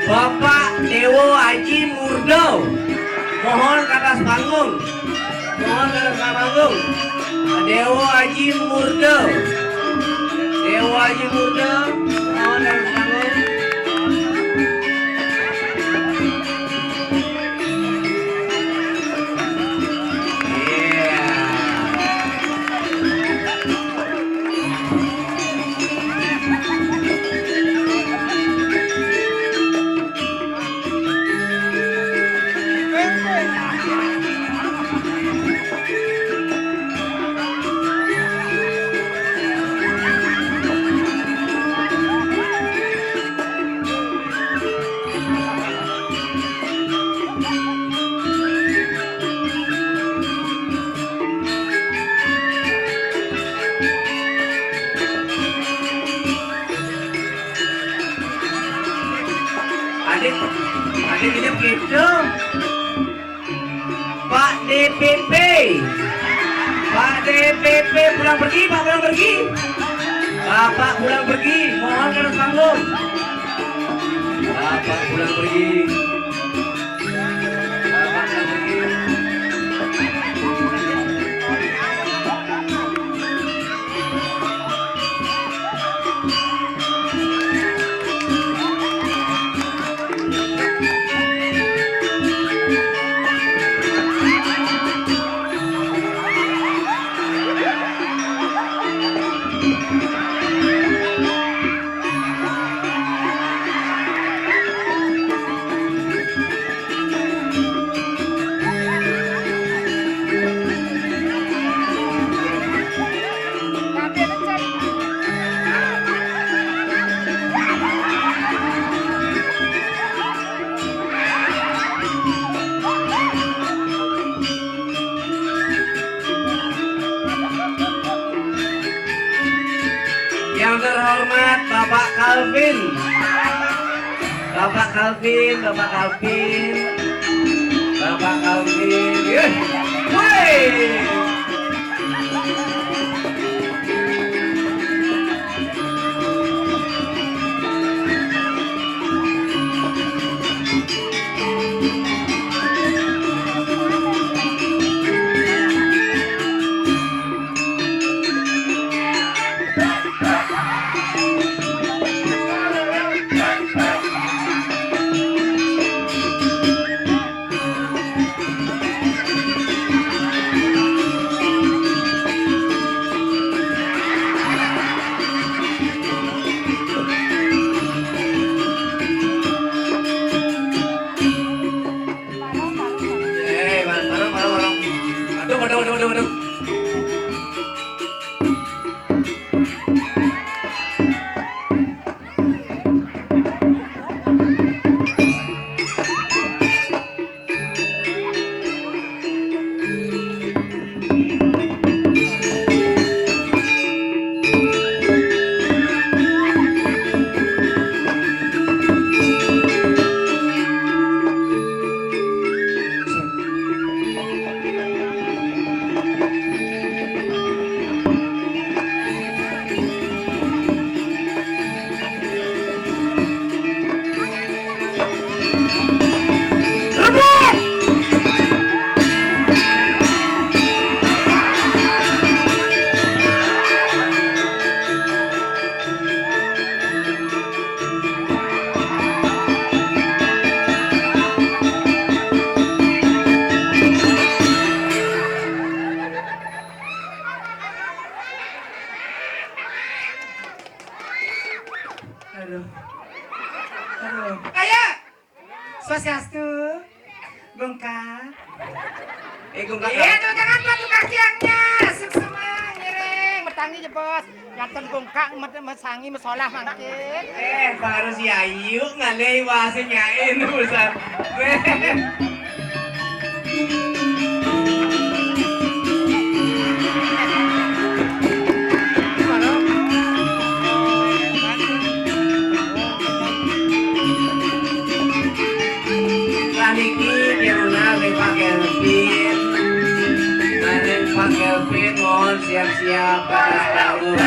Bapak Dewo Aji Murdo, mohon ke atas panggung. Mohon ke atas panggung. Dewo Aji Murdo, Dewo Aji Murdo, mohon ke atas panggung. Adik ini begitu. Pak DPP, Pak DPP pulang pergi, Pak pulang pergi. Bapak pulang pergi, mohon ke atas panggung. Bapak pulang pergi. Bapak pulang pergi. Yang terhormat Bapak Calvin, Bapak Calvin, Bapak Calvin, Bapak Calvin. Woi. Waduh. Ayo, Swastiastu, Gongka. Gongka. Iya tuh jangan batu kakiangnya, semua ngiring, bertangi jebos. Nyaton Gongka, mesangi, mesolah mangkit. Baru si Ayu ngalih wase nyain urusan. Pak Kelvin mohon siap-siap atas panggung.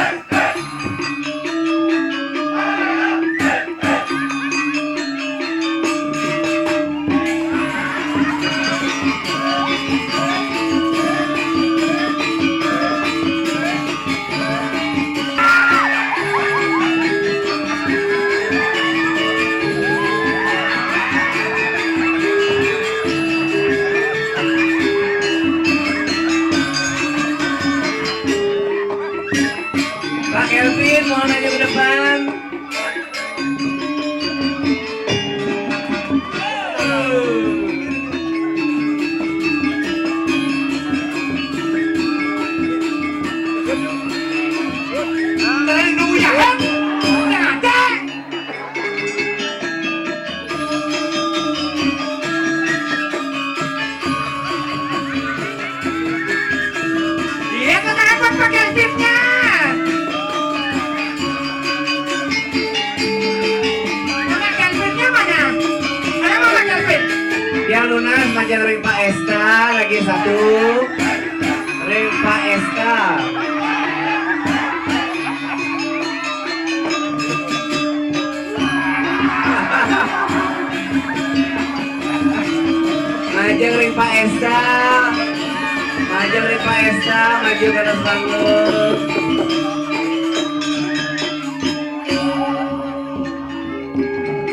ngajak ring Pak Esta lagi satu. Ring Pak Esta. Ngajak ring Pak Esta. Ngajak ring Pak Esta maju ke atas panggung.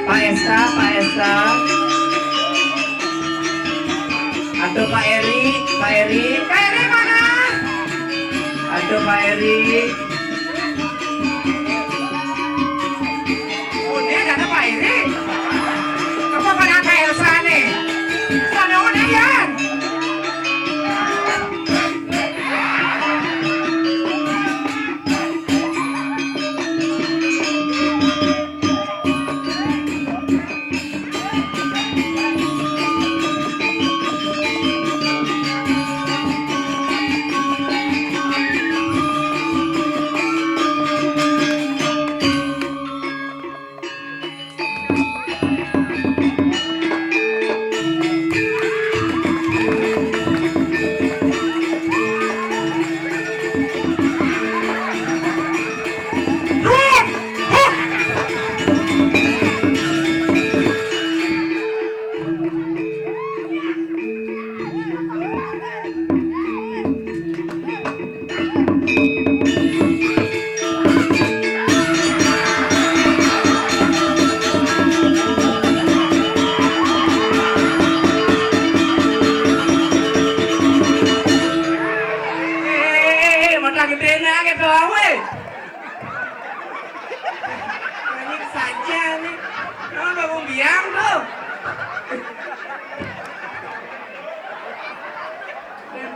Pak Esta, Pak Esta. Aduh Pak Eri, Pak Eri. Pak Eri mana? Aduh Pak Eri. Oh, ini ada Pak Eri. Kamu pada Kak Elsa nih. Sana unayan.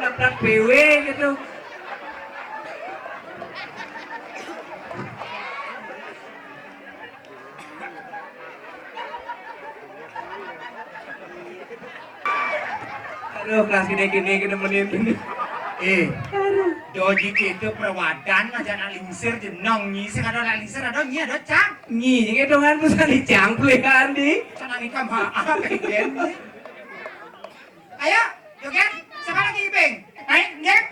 Nabrak BW gitu. Aduh, kelas gini-gini nemenin ini. Doji itu perwadan aja nak lingsir jenong nyi sing ada nak lingsir ada nyi ada cang. Nyi, ini dongan pesan dicangklikan di. Canang ikam maaf kayak Ayo, joget. Siapa lagi Iping? Ayo, ngek.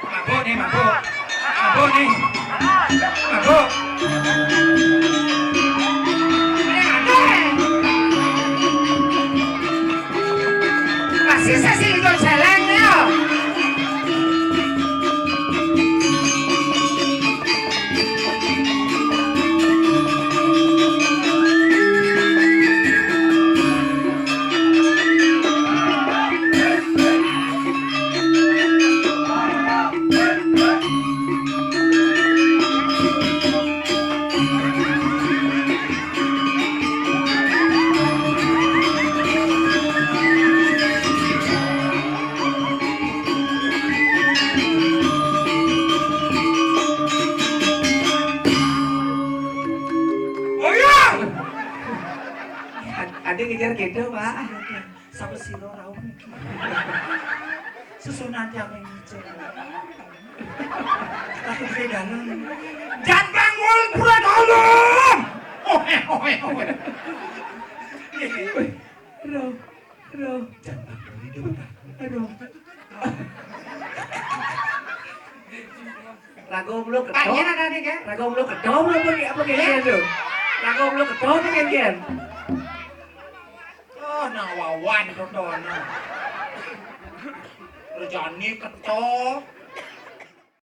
Mabuk nih, mabuk. Mabuk nih. Mabuk. Masih sesi itu jalan ya. Ada ngejar gitu, Pak. Sama silo raung. Susunan yang ngejar. Tapi di dalam. Jangan bangun, pura tolong. Ohe. Aduh. Jangan bangun, hidup. Aduh. Lagu lu Pak, ketok. ini ada nih kan? Lagu lu ketok apa kayak gitu? Lagu lu ketok apa kayak gitu? Oh, nawawan kotono. Rejani ketok.